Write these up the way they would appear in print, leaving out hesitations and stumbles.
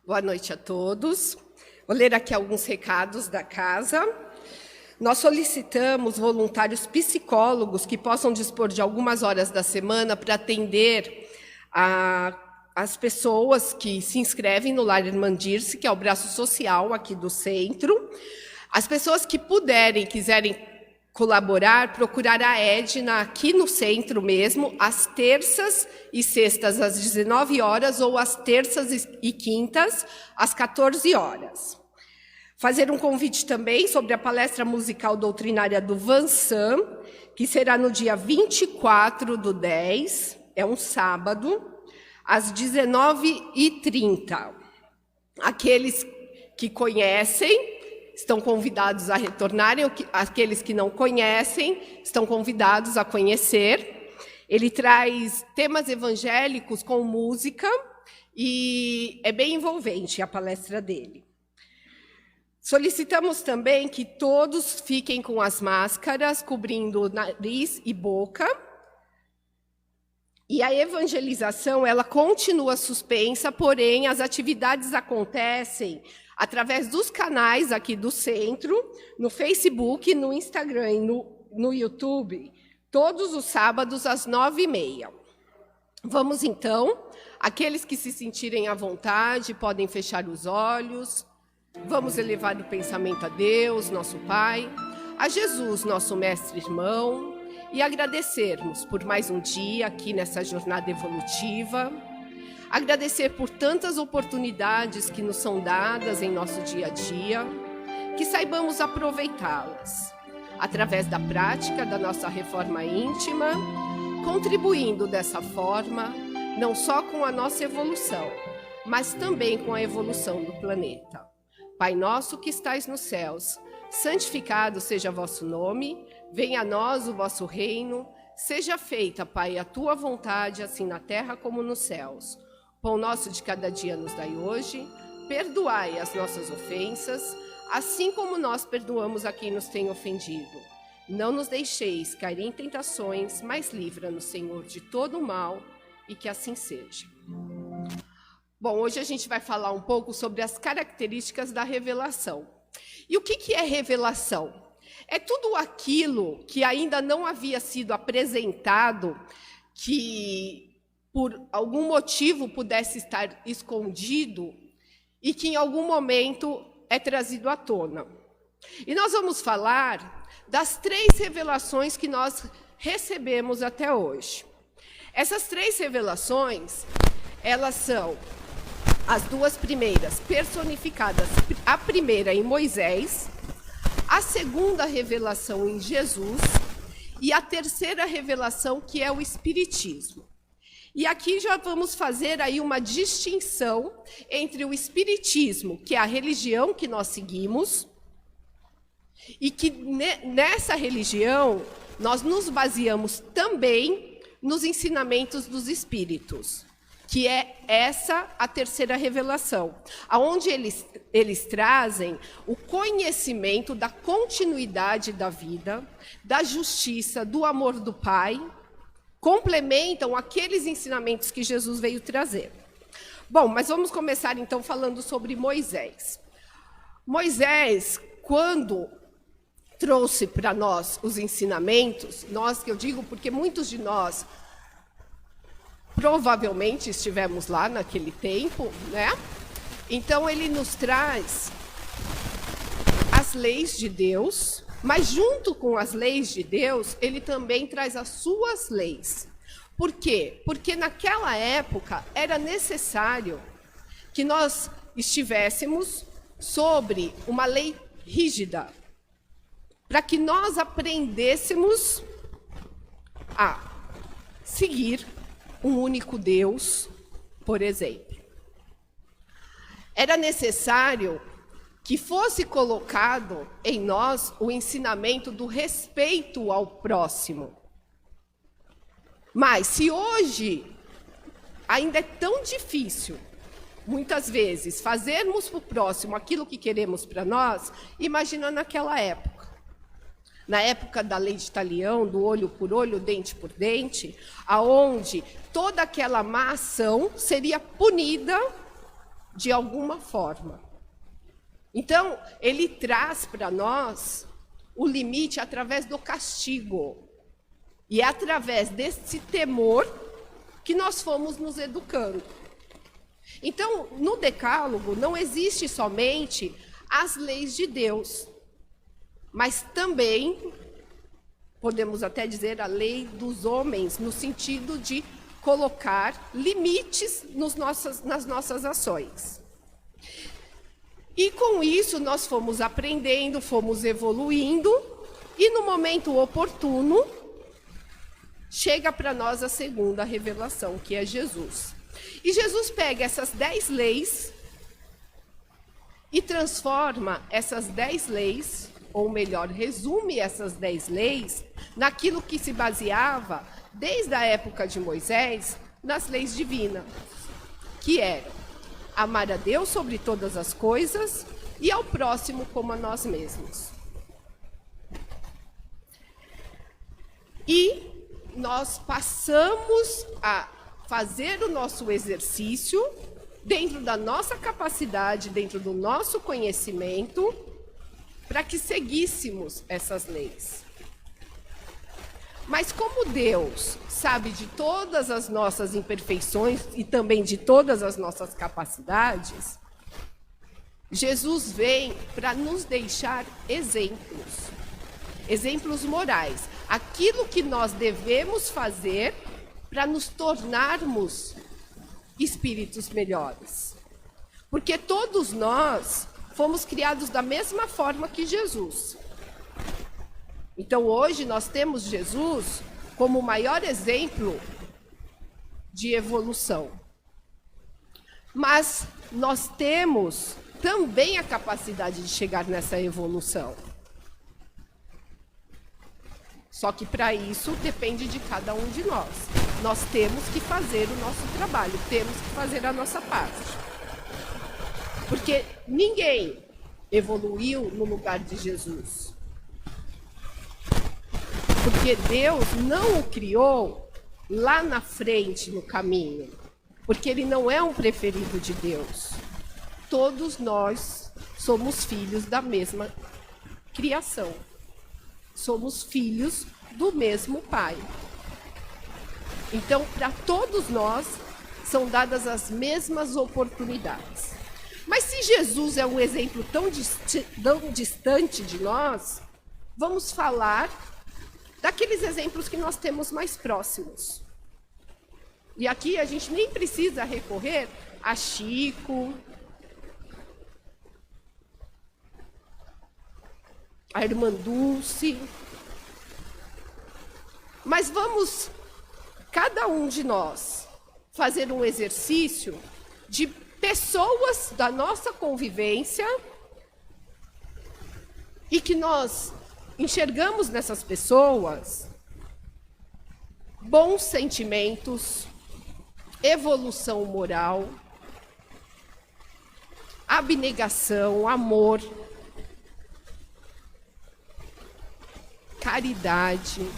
Boa noite a todos. Vou ler aqui alguns recados da casa. Nós solicitamos voluntários psicólogos que possam dispor de algumas horas da semana para atender as pessoas que se inscrevem no Lar Irmandir-se, que é o braço social aqui do centro. As pessoas que puderem, quiserem colaborar, procurar a Edna aqui no centro mesmo, às terças e sextas, às 19 horas, ou às terças e quintas, às 14 horas. Fazer um convite também sobre a palestra musical doutrinária do Vansan, que será no dia 24/10, é um sábado, às 19h30. Aqueles que conhecem estão convidados a retornarem, aqueles que não conhecem estão convidados a conhecer. Ele traz temas evangélicos com música e é bem envolvente a palestra dele. Solicitamos também que todos fiquem com as máscaras, cobrindo nariz e boca. E a evangelização, ela continua suspensa, porém as atividades acontecem através dos canais aqui do centro, no Facebook, no Instagram e no YouTube, todos os sábados às 9h30. Vamos então, aqueles que se sentirem à vontade podem fechar os olhos. Vamos elevar o pensamento a Deus, nosso Pai, a Jesus, nosso mestre irmão, e agradecermos por mais um dia aqui nessa jornada evolutiva. Agradecer por tantas oportunidades que nos são dadas em nosso dia a dia, que saibamos aproveitá-las, através da prática da nossa reforma íntima, contribuindo dessa forma, não só com a nossa evolução, mas também com a evolução do planeta. Pai nosso que estais nos céus, santificado seja vosso nome, venha a nós o vosso reino, seja feita, Pai, a tua vontade, assim na terra como nos céus. Pão nosso de cada dia nos dai hoje, perdoai as nossas ofensas, assim como nós perdoamos a quem nos tem ofendido. Não nos deixeis cair em tentações, mas livra-nos, Senhor, de todo o mal, e que assim seja. Bom, hoje a gente vai falar um pouco sobre as características da revelação. E o que é revelação? É tudo aquilo que ainda não havia sido apresentado, que por algum motivo pudesse estar escondido e que em algum momento é trazido à tona. E nós vamos falar das 3 revelações que nós recebemos até hoje. Essas 3 revelações, elas são as 2 primeiras personificadas, a primeira em Moisés, a segunda revelação em Jesus e a terceira revelação, que é o Espiritismo. E aqui já vamos fazer aí uma distinção entre o Espiritismo, que é a religião que nós seguimos, e que nessa religião nós nos baseamos também nos ensinamentos dos Espíritos, que é essa a terceira revelação, aonde eles trazem o conhecimento da continuidade da vida, da justiça, do amor do Pai, complementam aqueles ensinamentos que Jesus veio trazer. Bom, mas vamos começar então falando sobre Moisés. Moisés, quando trouxe para nós os ensinamentos, nós que eu digo porque muitos de nós provavelmente estivemos lá naquele tempo, né? Então ele nos traz as leis de Deus, mas junto com as leis de Deus, ele também traz as suas leis. Por quê? Porque naquela época era necessário que nós estivéssemos sobre uma lei rígida, para que nós aprendêssemos a seguir um único Deus, por exemplo. Era necessário que fosse colocado em nós o ensinamento do respeito ao próximo. Mas se hoje ainda é tão difícil, muitas vezes, fazermos para o próximo aquilo que queremos para nós, imagina naquela época. Na época da lei de Talião, do olho por olho, dente por dente, aonde toda aquela má ação seria punida de alguma forma. Então, ele traz para nós o limite através do castigo. E é através desse temor que nós fomos nos educando. Então, no Decálogo, não existe somente as leis de Deus, mas também, podemos até dizer, a lei dos homens, no sentido de colocar limites nas nossas ações. E com isso nós fomos aprendendo, fomos evoluindo, e no momento oportuno, chega para nós a segunda revelação, que é Jesus. E Jesus pega essas 10 leis e transforma essas 10 leis, ou melhor, resume essas 10 leis, naquilo que se baseava, desde a época de Moisés, nas leis divinas, que eram amar a Deus sobre todas as coisas e ao próximo como a nós mesmos. E nós passamos a fazer o nosso exercício dentro da nossa capacidade, dentro do nosso conhecimento, para que seguíssemos essas leis. Mas como Deus sabe de todas as nossas imperfeições e também de todas as nossas capacidades, Jesus vem para nos deixar exemplos, exemplos morais, aquilo que nós devemos fazer para nos tornarmos espíritos melhores. Porque todos nós fomos criados da mesma forma que Jesus. Então, hoje, nós temos Jesus como o maior exemplo de evolução. Mas nós temos também a capacidade de chegar nessa evolução. Só que, para isso, depende de cada um de nós. Nós temos que fazer o nosso trabalho, temos que fazer a nossa parte. Porque ninguém evoluiu no lugar de Jesus. Porque Deus não o criou lá na frente, no caminho. Porque ele não é um preferido de Deus. Todos nós somos filhos da mesma criação. Somos filhos do mesmo Pai. Então, para todos nós, são dadas as mesmas oportunidades. Mas se Jesus é um exemplo tão distante de nós, vamos falar daqueles exemplos que nós temos mais próximos. E aqui a gente nem precisa recorrer a Chico, a irmã Dulce. Mas vamos, cada um de nós, fazer um exercício de pessoas da nossa convivência e que nós enxergamos nessas pessoas bons sentimentos, evolução moral, abnegação, amor, caridade.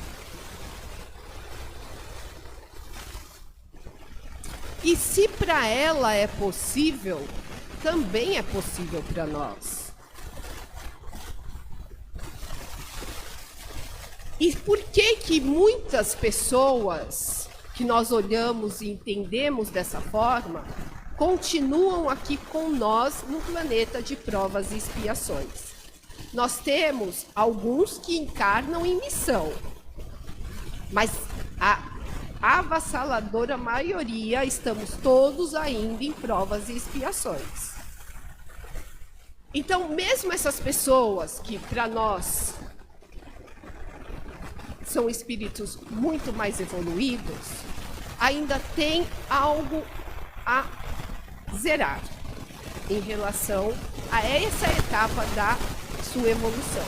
E se para ela é possível, também é possível para nós. E por que muitas pessoas que nós olhamos e entendemos dessa forma, continuam aqui com nós no planeta de provas e expiações? Nós temos alguns que encarnam em missão, mas a avassaladora maioria estamos todos ainda em provas e expiações. Então, mesmo essas pessoas que para nós são espíritos muito mais evoluídos, ainda tem algo a zerar em relação a essa etapa da sua evolução.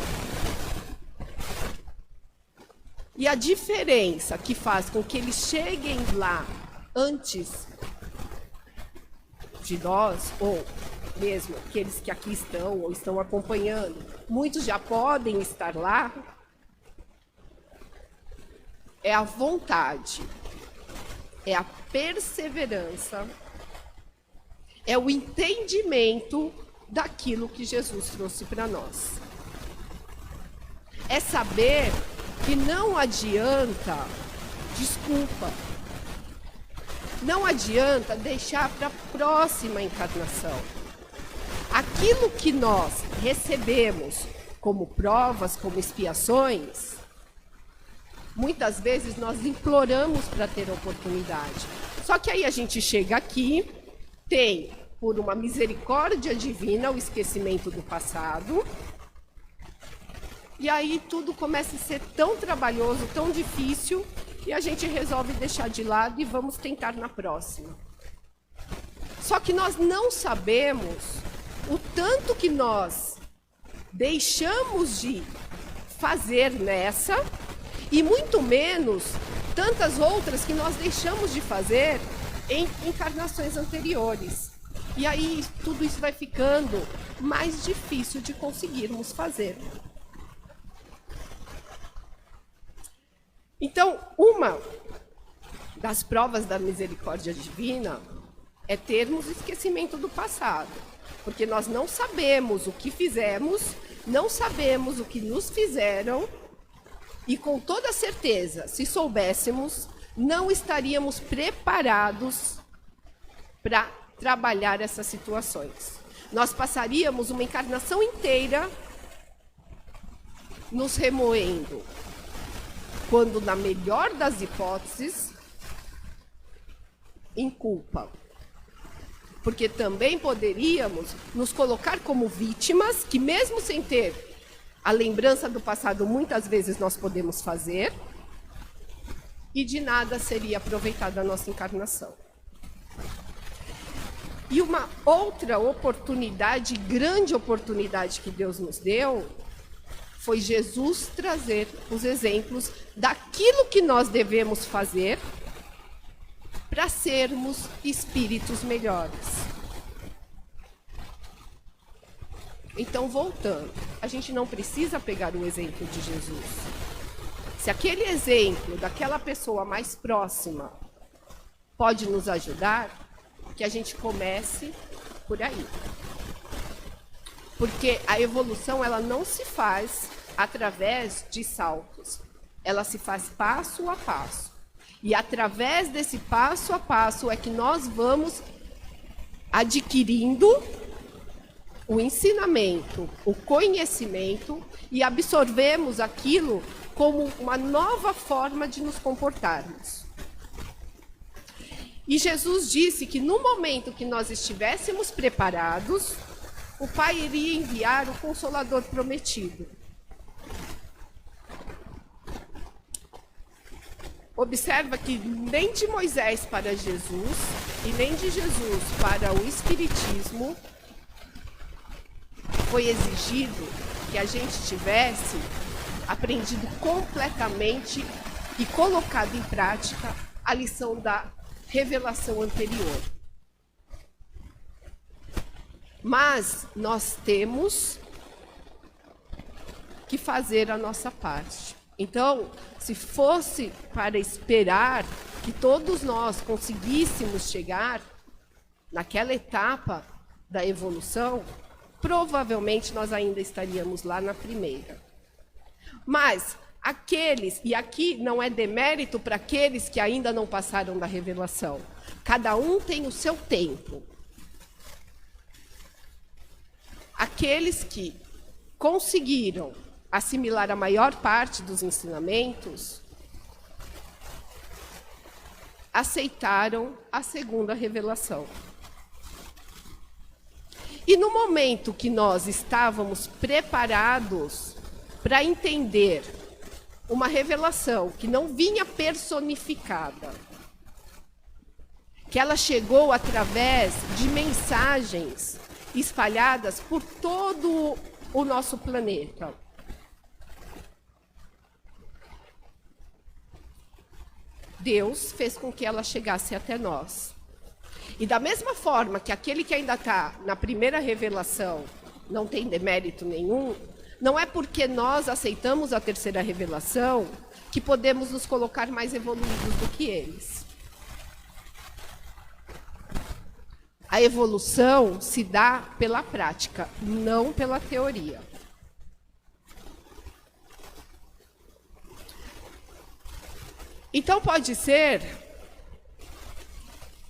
E a diferença que faz com que eles cheguem lá antes de nós, ou mesmo aqueles que aqui estão ou estão acompanhando, muitos já podem estar lá, é a vontade, é a perseverança, é o entendimento daquilo que Jesus trouxe para nós. É saber que não adianta desculpa. Não adianta deixar para a próxima encarnação. Aquilo que nós recebemos como provas, como expiações, muitas vezes nós imploramos para ter a oportunidade. Só que aí a gente chega aqui, tem, por uma misericórdia divina, o esquecimento do passado, e aí tudo começa a ser tão trabalhoso, tão difícil, e a gente resolve deixar de lado e vamos tentar na próxima. Só que nós não sabemos o tanto que nós deixamos de fazer nessa, e muito menos tantas outras que nós deixamos de fazer em encarnações anteriores. E aí tudo isso vai ficando mais difícil de conseguirmos fazer. Então, uma das provas da misericórdia divina é termos esquecimento do passado, porque nós não sabemos o que fizemos, não sabemos o que nos fizeram, e com toda certeza, se soubéssemos, não estaríamos preparados para trabalhar essas situações. Nós passaríamos uma encarnação inteira nos remoendo, quando, na melhor das hipóteses, em culpa. Porque também poderíamos nos colocar como vítimas, que mesmo sem ter a lembrança do passado, muitas vezes nós podemos fazer, e de nada seria aproveitada a nossa encarnação. E uma outra oportunidade, grande oportunidade que Deus nos deu, foi Jesus trazer os exemplos daquilo que nós devemos fazer para sermos espíritos melhores. Então, voltando, a gente não precisa pegar o exemplo de Jesus. Se aquele exemplo daquela pessoa mais próxima pode nos ajudar, que a gente comece por aí. Porque a evolução, ela não se faz através de saltos. Ela se faz passo a passo. E através desse passo a passo é que nós vamos adquirindo o ensinamento, o conhecimento, e absorvemos aquilo como uma nova forma de nos comportarmos. E Jesus disse que no momento que nós estivéssemos preparados, o Pai iria enviar o Consolador prometido. Observa que nem de Moisés para Jesus e nem de Jesus para o Espiritismo foi exigido que a gente tivesse aprendido completamente e colocado em prática a lição da revelação anterior. Mas nós temos que fazer a nossa parte. Então, se fosse para esperar que todos nós conseguíssemos chegar naquela etapa da evolução, provavelmente nós ainda estaríamos lá na primeira. Mas aqueles, e aqui não é demérito para aqueles que ainda não passaram da revelação, cada um tem o seu tempo. Aqueles que conseguiram assimilar a maior parte dos ensinamentos, aceitaram a segunda revelação. E no momento que nós estávamos preparados para entender uma revelação que não vinha personificada, que ela chegou através de mensagens espalhadas por todo o nosso planeta. Deus fez com que ela chegasse até nós. E da mesma forma que aquele que ainda está na primeira revelação não tem demérito nenhum, não é porque nós aceitamos a terceira revelação que podemos nos colocar mais evoluídos do que eles. A evolução se dá pela prática, não pela teoria. Então, pode ser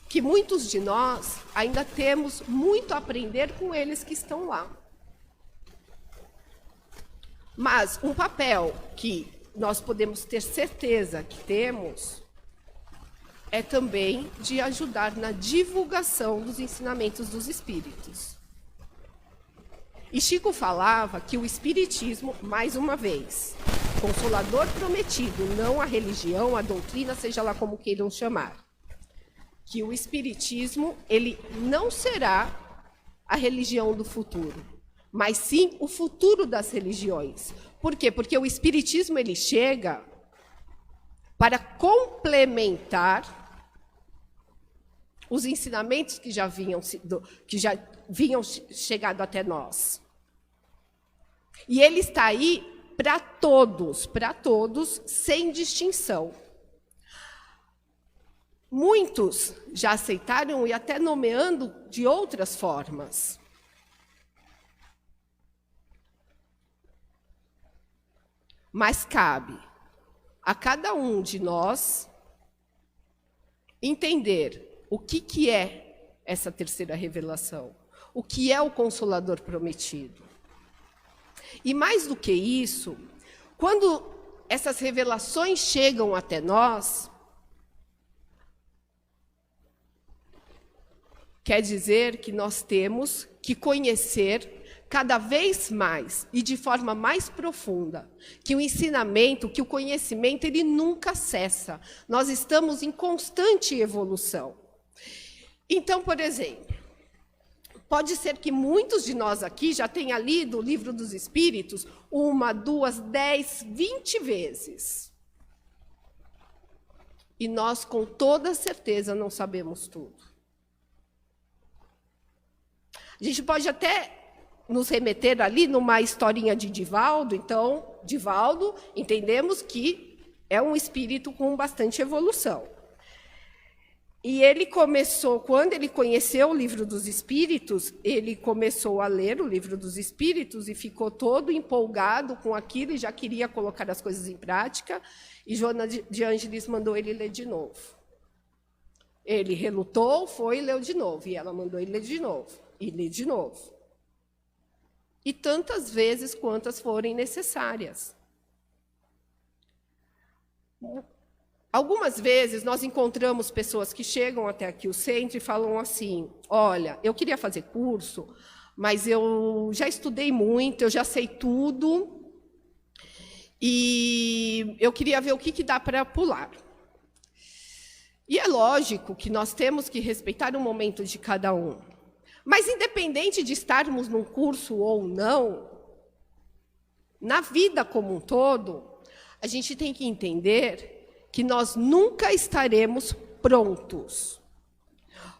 que muitos de nós ainda temos muito a aprender com eles que estão lá. Mas um papel que nós podemos ter certeza que temos é também de ajudar na divulgação dos ensinamentos dos espíritos. E Chico falava que o espiritismo, mais uma vez, consolador prometido, não a religião, a doutrina, seja lá como queiram chamar, que o espiritismo, ele não será a religião do futuro, mas sim o futuro das religiões. Por quê? Porque o espiritismo, ele chega para complementar os ensinamentos que já vinham chegado até nós. E ele está aí para todos, sem distinção. Muitos já aceitaram e até nomeando de outras formas. Mas cabe a cada um de nós entender o que é essa terceira revelação, o que é o Consolador prometido. E mais do que isso, quando essas revelações chegam até nós, quer dizer que nós temos que conhecer cada vez mais e de forma mais profunda que o ensinamento, que o conhecimento, ele nunca cessa. Nós estamos em constante evolução. Então, por exemplo, pode ser que muitos de nós aqui já tenham lido o Livro dos Espíritos 1, 2, 10, 20 vezes. E nós, com toda certeza, não sabemos tudo. A gente pode até nos remeter ali numa historinha de Divaldo. Então, Divaldo, entendemos que é um espírito com bastante evolução. E ele começou, quando ele conheceu o Livro dos Espíritos, ele começou a ler o Livro dos Espíritos e ficou todo empolgado com aquilo e já queria colocar as coisas em prática. E Joana de Ângeles mandou ele ler de novo. Ele relutou, foi e leu de novo. E ela mandou ele ler de novo. E ler de novo. E tantas vezes quantas forem necessárias. Algumas vezes nós encontramos pessoas que chegam até aqui o centro e falam assim: olha, eu queria fazer curso, mas eu já estudei muito, eu já sei tudo, e eu queria ver o que dá para pular. E é lógico que nós temos que respeitar o momento de cada um. Mas, independente de estarmos num curso ou não, na vida como um todo, a gente tem que entender que nós nunca estaremos prontos.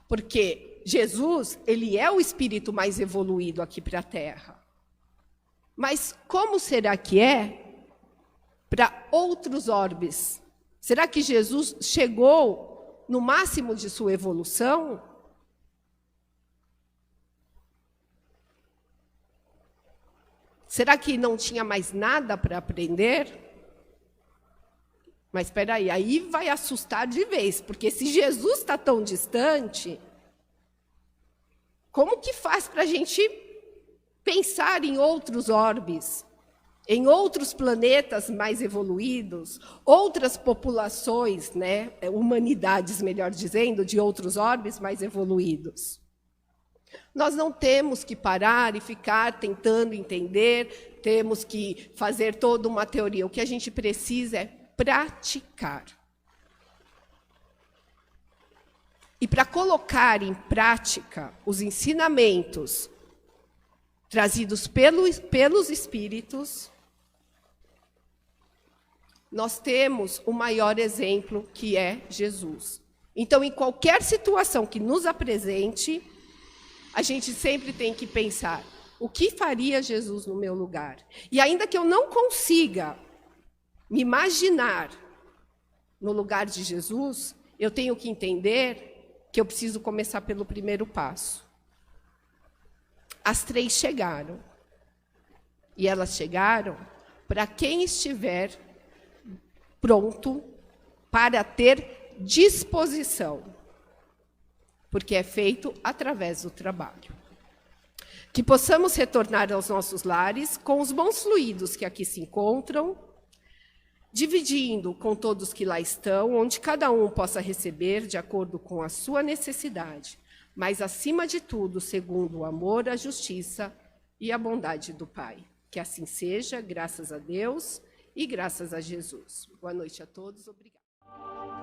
Porque Jesus, ele é o espírito mais evoluído aqui para a Terra. Mas como será que é para outros orbes? Será que Jesus chegou no máximo de sua evolução? Será que não tinha mais nada para aprender? Mas espera aí vai assustar de vez, porque se Jesus está tão distante, como que faz para a gente pensar em outros orbes, em outros planetas mais evoluídos, outras populações, né, humanidades, melhor dizendo, de outros orbes mais evoluídos? Nós não temos que parar e ficar tentando entender, temos que fazer toda uma teoria. O que a gente precisa é praticar. E para colocar em prática os ensinamentos trazidos pelos espíritos, nós temos o maior exemplo, que é Jesus. Então, em qualquer situação que nos apresente, a gente sempre tem que pensar: o que faria Jesus no meu lugar? E ainda que eu não consiga me imaginar no lugar de Jesus, eu tenho que entender que eu preciso começar pelo primeiro passo. As 3 chegaram. E elas chegaram para quem estiver pronto para ter disposição, porque é feito através do trabalho. Que possamos retornar aos nossos lares com os bons fluidos que aqui se encontram, dividindo com todos que lá estão, onde cada um possa receber de acordo com a sua necessidade, mas, acima de tudo, segundo o amor, a justiça e a bondade do Pai. Que assim seja, graças a Deus e graças a Jesus. Boa noite a todos, obrigada.